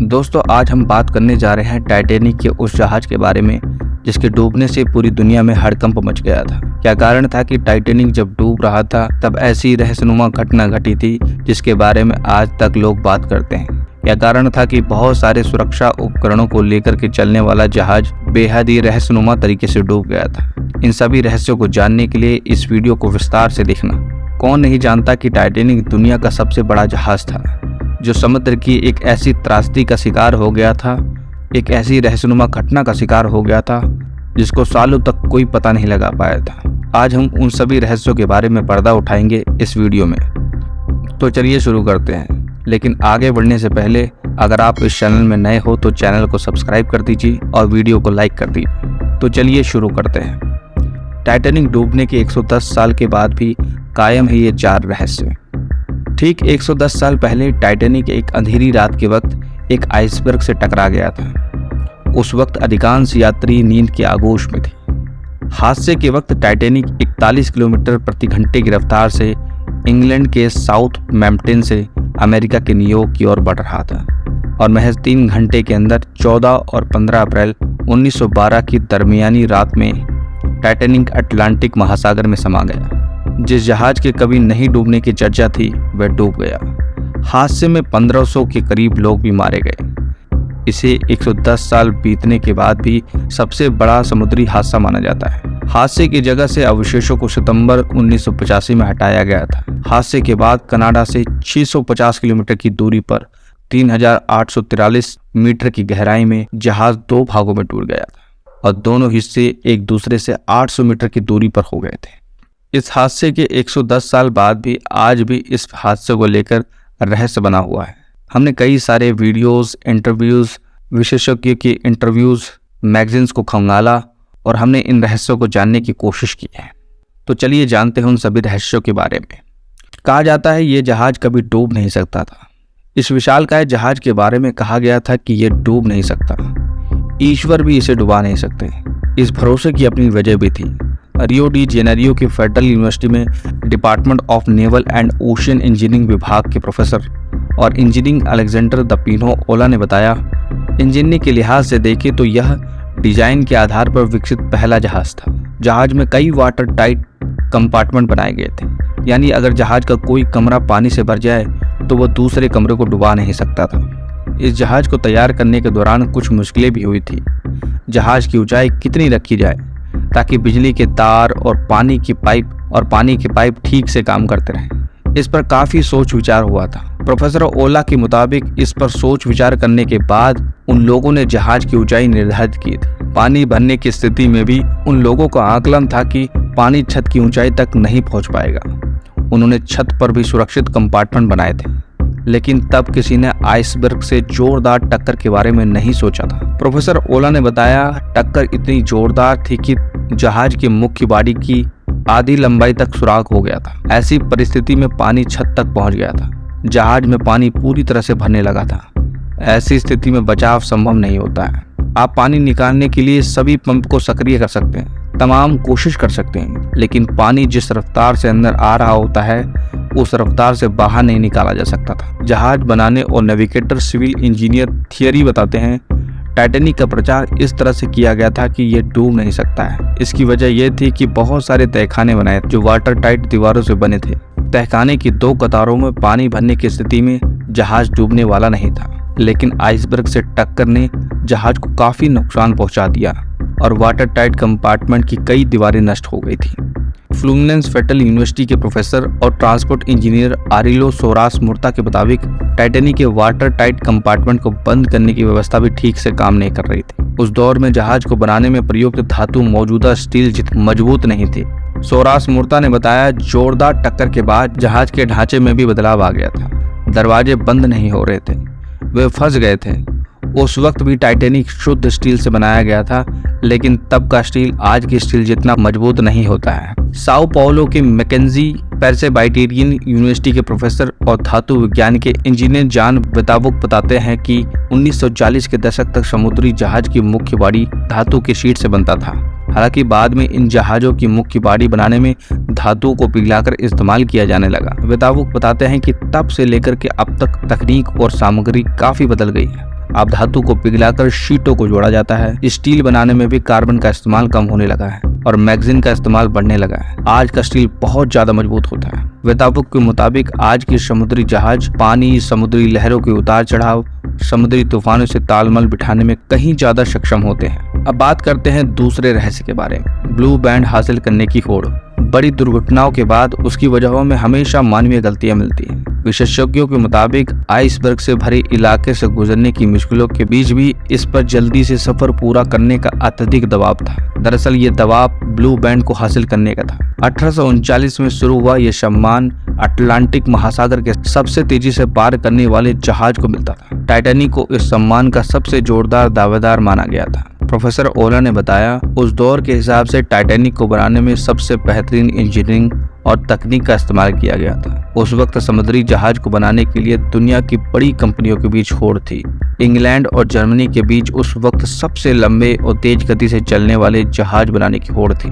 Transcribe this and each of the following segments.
दोस्तों, आज हम बात करने जा रहे हैं टाइटैनिक के उस जहाज के बारे में जिसके डूबने से पूरी दुनिया में हड़कंप मच गया था। क्या कारण था कि टाइटैनिक जब डूब रहा था तब ऐसी रहस्यनुमा घटना घटी थी जिसके बारे में आज तक लोग बात करते हैं। क्या कारण था कि बहुत सारे सुरक्षा उपकरणों को लेकर के चलने वाला जहाज बेहद ही रहस्यनुमा तरीके से डूब गया था। इन सभी रहस्यों को जानने के लिए इस वीडियो को विस्तार से देखना। कौन नहीं जानता कि टाइटैनिक दुनिया का सबसे बड़ा जहाज था जो समुद्र की एक ऐसी त्रासदी का शिकार हो गया था, एक ऐसी रहस्यनुमा घटना का शिकार हो गया था जिसको सालों तक कोई पता नहीं लगा पाया था। आज हम उन सभी रहस्यों के बारे में पर्दा उठाएंगे इस वीडियो में। तो चलिए शुरू करते हैं। लेकिन आगे बढ़ने से पहले अगर आप इस चैनल में नए हो तो चैनल को सब्सक्राइब कर दीजिए और वीडियो को लाइक कर दीजिए। तो चलिए शुरू करते हैं। टाइटैनिक डूबने के 110 साल के बाद भी कायम है ये 4 रहस्य। ठीक 110 साल पहले टाइटैनिक एक अंधेरी रात के वक्त एक आइसबर्ग से टकरा गया था। उस वक्त अधिकांश यात्री नींद के आगोश में थे। हादसे के वक्त टाइटैनिक 41 किलोमीटर प्रति घंटे की रफ्तार से इंग्लैंड के साउथ मैम्पटन से अमेरिका के न्यूयॉर्क की ओर बढ़ रहा था और महज 3 घंटे के अंदर 14 और 15 अप्रैल 1912 की दरमियानी रात में टाइटैनिक अटलांटिक महासागर में समा गया। जिस जहाज के कभी नहीं डूबने की चर्चा थी वह डूब गया। हादसे में 1500 के करीब लोग भी मारे गए। इसे 110 साल बीतने के बाद भी सबसे बड़ा समुद्री हादसा माना जाता है। हादसे की जगह से अवशेषों को सितंबर 1985 में हटाया गया था। हादसे के बाद कनाडा से 650 किलोमीटर की दूरी पर 3843 मीटर की गहराई में जहाज 2 भागों में टूट गया था और दोनों हिस्से एक दूसरे से 800 मीटर की दूरी पर हो गए थे। इस हादसे के 110 साल बाद भी आज भी इस हादसे को लेकर रहस्य बना हुआ है। हमने कई सारे वीडियोस, इंटरव्यूज, विशेषज्ञों की इंटरव्यूज, मैगजीन्स को खंगाला और हमने इन रहस्यों को जानने की कोशिश की है। तो चलिए जानते हैं उन सभी रहस्यों के बारे में। कहा जाता है ये जहाज कभी डूब नहीं सकता था। इस विशालकाय जहाज के बारे में कहा गया था कि ये डूब नहीं सकता, ईश्वर भी इसे डुबा नहीं सकते। इस भरोसे की अपनी वजह भी थी। रियो डी जेनेरियो की फेडरल यूनिवर्सिटी में department of naval and ocean engineering विभाग के प्रोफेसर और इंजीनियरिंग अलेक्जेंडर द पिनो ओला ने बताया, इंजीनियरिंग के लिहाज से देखें तो यह डिजाइन के आधार पर विकसित पहला जहाज था। जहाज में कई वाटर टाइट कंपार्टमेंट बनाए गए थे, यानी अगर जहाज का कोई कमरा पानी से भर जाए तो वह दूसरे कमरे को डुबा नहीं सकता था। इस जहाज को तैयार करने के दौरान कुछ मुश्किलें भी हुई थी। जहाज की ऊंचाई कितनी रखी जाए ताकि बिजली के तार और पानी की पाइप ठीक से काम करते रहें, इस पर काफी सोच विचार हुआ था। प्रोफेसर ओला के मुताबिक इस पर सोच विचार करने के बाद उन लोगों ने जहाज की ऊंचाई निर्धारित की थी। पानी भरने की स्थिति में भी उन लोगों का आकलन था कि पानी छत की ऊंचाई तक नहीं पहुंच पाएगा। उन्होंने छत पर भी सुरक्षित कंपार्टमेंट बनाए थे, लेकिन तब किसी ने आइसबर्ग से जोरदार टक्कर के बारे में नहीं सोचा था। प्रोफेसर ओला ने बताया, टक्कर इतनी जोरदार थी कि जहाज की मुख्य बॉडी की आधी लंबाई तक सुराख हो गया था। ऐसी परिस्थिति में पानी छत तक पहुंच गया था। जहाज में पानी पूरी तरह से भरने लगा था। ऐसी स्थिति में बचाव संभव नहीं होता है। आप पानी निकालने के लिए सभी पंप को सक्रिय कर सकते हैं, तमाम कोशिश कर सकते हैं, लेकिन पानी जिस रफ्तार से अंदर आ रहा होता है उस रफ्तार से बाहर नहीं निकाला जा सकता था। जहाज बनाने और नेविगेटर सिविल इंजीनियर थियरी बताते हैं, टाइटैनिक का प्रचार इस तरह से किया गया था कि यह डूब नहीं सकता है। इसकी वजह यह थी कि बहुत सारे तहखाने बनाए जो वाटर टाइट दीवारों से बने थे। तहखाने की 2 कतारों में पानी भरने की स्थिति में जहाज डूबने वाला नहीं था, लेकिन आइसबर्ग से टक्कर ने जहाज को काफी नुकसान पहुंचा दिया और वाटर टाइट कंपार्टमेंट की कई दीवारें नष्ट हो गई थी। फ्लूमिनेंस फेडरल यूनिवर्सिटी के प्रोफेसर और ट्रांसपोर्ट इंजीनियर आरिलो सोरास मुर्ता के मुताबिक टाइटैनिक के वाटर टाइट कंपार्टमेंट को बंद करने की व्यवस्था भी ठीक से काम नहीं कर रही थी। उस दौर में जहाज को बनाने में प्रयुक्त धातु मौजूदा स्टील जितनी मजबूत नहीं थी। सोरास मुर्ता ने बताया, जोरदार टक्कर के बाद जहाज के ढांचे में भी बदलाव आ गया था। दरवाजे बंद नहीं हो रहे थे, वे फंस गए थे। उस वक्त भी टाइटैनिक शुद्ध स्टील से बनाया गया था, लेकिन तब का स्टील आज की स्टील जितना मजबूत नहीं होता है। साओ पाउलो के मैकेंजी पेर्सेबाइटेरियन यूनिवर्सिटी के प्रोफेसर और धातु विज्ञान के इंजीनियर जॉन बेताबुक बताते हैं कि 1940 के दशक तक समुद्री जहाज की मुख्य बॉडी धातु के शीट से बनता था। हालांकि बाद में इन जहाजों की मुख्य बॉडी बनाने में धातुओं को पिघलाकर इस्तेमाल किया जाने लगा। बेताबुक बताते हैं कि तब से लेकर के अब तक तकनीक और सामग्री काफी बदल गई है। अब धातु को पिघलाकर शीटों को जोड़ा जाता है। स्टील बनाने में भी कार्बन का इस्तेमाल कम होने लगा है और मैगजीन का इस्तेमाल बढ़ने लगा है। आज का स्टील बहुत ज्यादा मजबूत होता है। वैज्ञानिकों के मुताबिक आज के समुद्री जहाज पानी, समुद्री लहरों के उतार चढ़ाव, समुद्री तूफानों से तालमेल बिठाने में कहीं ज्यादा सक्षम होते हैं। अब बात करते हैं दूसरे रहस्य के बारे में, ब्लू बैंड हासिल करने की होड़। बड़ी दुर्घटनाओं के बाद उसकी वजहों में हमेशा मानवीय गलतियां मिलती हैं। विशेषज्ञों के मुताबिक आइसबर्ग से भरे इलाके से गुजरने की मुश्किलों के बीच भी इस पर जल्दी से सफर पूरा करने का अत्यधिक दबाव था। दरअसल ये दबाव ब्लू बैंड को हासिल करने का था। 1839 में शुरू हुआ ये सम्मान अटलांटिक महासागर के सबसे तेजी से पार करने वाले जहाज को मिलता था। टाइटैनिक को इस सम्मान का सबसे जोरदार दावेदार माना गया था। प्रोफेसर ओला ने बताया, उस दौर के हिसाब से टाइटैनिक को बनाने में सबसे बेहतरीन इंजीनियरिंग और तकनीक का इस्तेमाल किया गया था। उस वक्त समुद्री जहाज को बनाने के लिए दुनिया की बड़ी कंपनियों के बीच होड़ थी। इंग्लैंड और जर्मनी के बीच उस वक्त सबसे लंबे और तेज गति से चलने वाले जहाज बनाने की होड़ थी।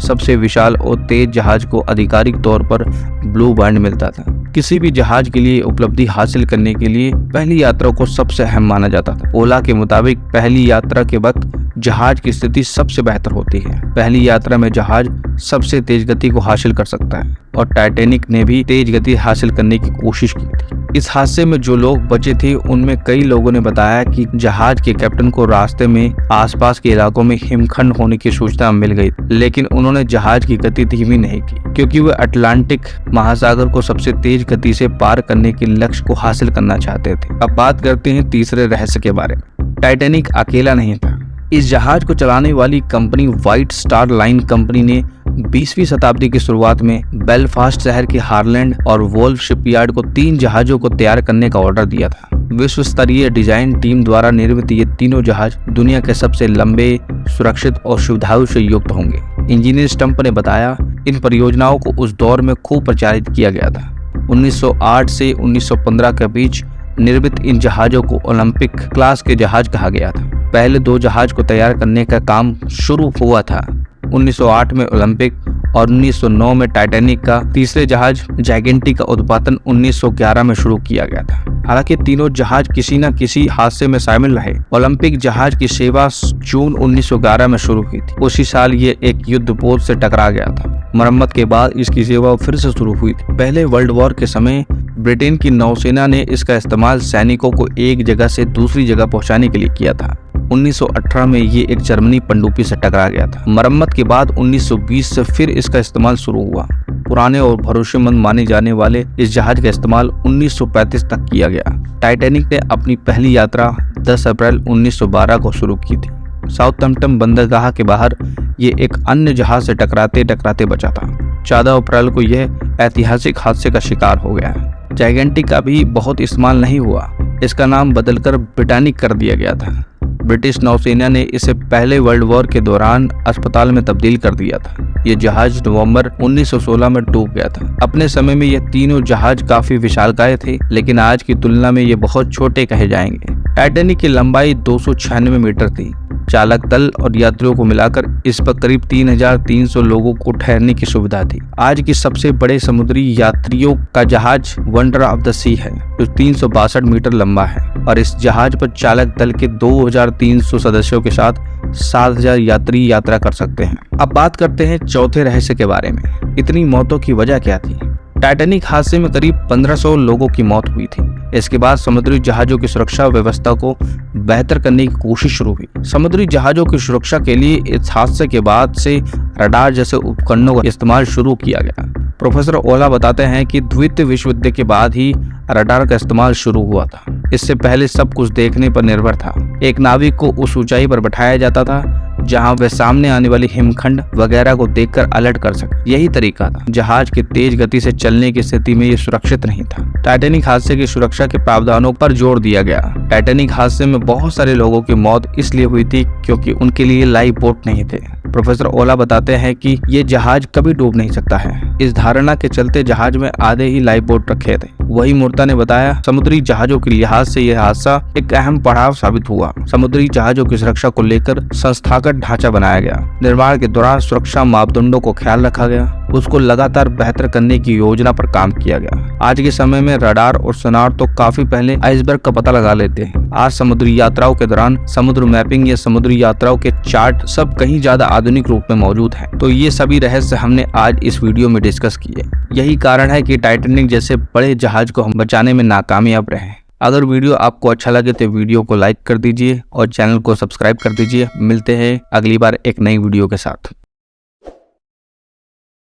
सबसे विशाल और तेज जहाज को आधिकारिक तौर पर ब्लू बैंड मिलता था। किसी भी जहाज के लिए उपलब्धि हासिल करने के लिए पहली यात्रा को सबसे अहम माना जाता था। ओला के मुताबिक पहली यात्रा के वक्त जहाज की स्थिति सबसे बेहतर होती है। पहली यात्रा में जहाज सबसे तेज गति को हासिल कर सकता है और टाइटैनिक ने भी तेज गति हासिल करने की कोशिश की थी। इस हादसे में जो लोग बचे थे उनमें कई लोगों ने बताया कि जहाज के कैप्टन को रास्ते में आसपास के इलाकों में हिमखंड होने की सूचना मिल गई, लेकिन उन्होंने जहाज की गति धीमी नहीं की क्योंकि वे अटलांटिक महासागर को सबसे तेज गति से पार करने के लक्ष्य को हासिल करना चाहते थे। अब बात करते हैं तीसरे रहस्य के बारे में। टाइटैनिक अकेला नहीं था। इस जहाज को चलाने वाली company white star line company ने 20वीं शताब्दी की शुरुआत में बेलफास्ट शहर के हारलैंड और वोल्फ शिपयार्ड को 3 जहाजों को तैयार करने का ऑर्डर दिया था। विश्व स्तरीय डिजाइन टीम द्वारा निर्मित ये तीनों जहाज दुनिया के सबसे लंबे, सुरक्षित और सुविधाओं से युक्त होंगे। इंजीनियर स्टम्प ने बताया, इन परियोजनाओं को उस दौर में खूब प्रचारित किया गया था। 1908 से 1915 के बीच निर्मित इन जहाजों को ओलंपिक क्लास के जहाज कहा गया था। पहले 2 जहाज को तैयार करने का काम शुरू हुआ था 1908 में ओलंपिक और 1909 में टाइटैनिक का तीसरे जहाज जायगेंटिक का उत्पादन 1911 में शुरू किया गया था। हालांकि तीनों जहाज किसी न किसी हादसे में शामिल रहे। ओलंपिक जहाज की सेवा जून 1911 में शुरू हुई थी। उसी साल ये एक युद्धपोत से टकरा गया था। मरम्मत के बाद इसकी सेवा फिर से शुरू हुई थी। पहले वर्ल्ड वॉर के समय ब्रिटेन की नौसेना ने इसका इस्तेमाल सैनिकों को एक जगह से दूसरी जगह पहुंचाने के लिए किया था। 1918 में ये एक जर्मनी पनडुब्बी से टकरा गया था। मरम्मत के बाद 1920 से फिर इसका इस्तेमाल शुरू हुआ। पुराने और भरोसेमंद माने जाने वाले इस जहाज का इस्तेमाल 1935 तक किया गया। टाइटैनिक ने अपनी पहली यात्रा 10 अप्रैल 1912 को शुरू की थी। साउथहैम्पटन बंदरगाह के बाहर ये एक अन्य जहाज से टकराते टकराते बचा था। 14 अप्रैल को यह ऐतिहासिक हादसे का शिकार हो गया। जायगेंटिक का भी बहुत इस्तेमाल नहीं हुआ। इसका नाम बदलकर ब्रिटानिक कर दिया गया था। ब्रिटिश नौसेना ने इसे पहले वर्ल्ड वॉर के दौरान अस्पताल में तब्दील कर दिया था। ये जहाज नवंबर 1916 में डूब गया था। अपने समय में ये तीनों जहाज काफी विशालकाय थे, लेकिन आज की तुलना में ये बहुत छोटे कहे जाएंगे। टाइटैनिक की लंबाई 296 मीटर थी। चालक दल और यात्रियों को मिलाकर इस पर करीब 3300 लोगों को ठहरने की सुविधा थी। आज की सबसे बड़े समुद्री यात्रियों का जहाज वंडर ऑफ द सी है, जो 362 मीटर लंबा है और इस जहाज पर चालक दल के 2300 सदस्यों के साथ 7000 यात्री यात्रा कर सकते हैं। अब बात करते हैं चौथे रहस्य के बारे में। इतनी मौतों की वजह क्या थी? टाइटैनिक हादसे में करीब 1500 लोगों की मौत हुई थी। इसके बाद समुद्री जहाजों की सुरक्षा व्यवस्था को बेहतर करने की कोशिश शुरू हुई। समुद्री जहाजों की सुरक्षा के लिए इस हादसे के बाद से रडार जैसे उपकरणों का इस्तेमाल शुरू किया गया। प्रोफेसर ओला बताते हैं कि द्वितीय विश्व युद्ध के बाद ही रडार का इस्तेमाल शुरू हुआ था। इससे पहले सब कुछ देखने पर निर्भर था। एक नाविक को उस ऊंचाई पर बैठाया जाता था जहां वे सामने आने वाली हिमखंड वगैरह को देखकर अलर्ट कर सके। यही तरीका था। जहाज की तेज गति से चलने की स्थिति में ये सुरक्षित नहीं था। टाइटैनिक हादसे की सुरक्षा के प्रावधानों पर जोर दिया गया। टाइटैनिक हादसे में बहुत सारे लोगों की मौत इसलिए हुई थी क्योंकि उनके लिए लाइफ बोट नहीं थे। प्रोफेसर ओला बताते हैं कि ये जहाज कभी डूब नहीं सकता है। इस धारणा के चलते जहाज में आधे ही लाइफ बोट रखे थे। वही मूर्ता ने बताया, समुद्री जहाजों के लिहाज से यह हादसा एक अहम पड़ाव साबित हुआ। समुद्री जहाजों की सुरक्षा को लेकर संस्थागत ढांचा बनाया गया। निर्माण के दौरान सुरक्षा मापदंडों को ख्याल रखा गया। उसको लगातार बेहतर करने की योजना पर काम किया गया। आज के समय में रडार और सोनार तो काफी पहले आइसबर्ग का पता लगा लेते हैं। आज समुद्री यात्राओं के दौरान समुद्र मैपिंग या समुद्री यात्राओं के चार्ट सब कहीं ज्यादा आधुनिक रूप में मौजूद हैं। तो ये सभी रहस्य हमने आज इस वीडियो में डिस्कस किए। यही कारण है कि टाइटैनिक जैसे बड़े जहाज को हम बचाने में नाकामयाब रहे। अगर वीडियो आपको अच्छा लगे तो वीडियो को लाइक कर दीजिए और चैनल को सब्सक्राइब कर दीजिए। मिलते हैं अगली बार एक नई वीडियो के साथ।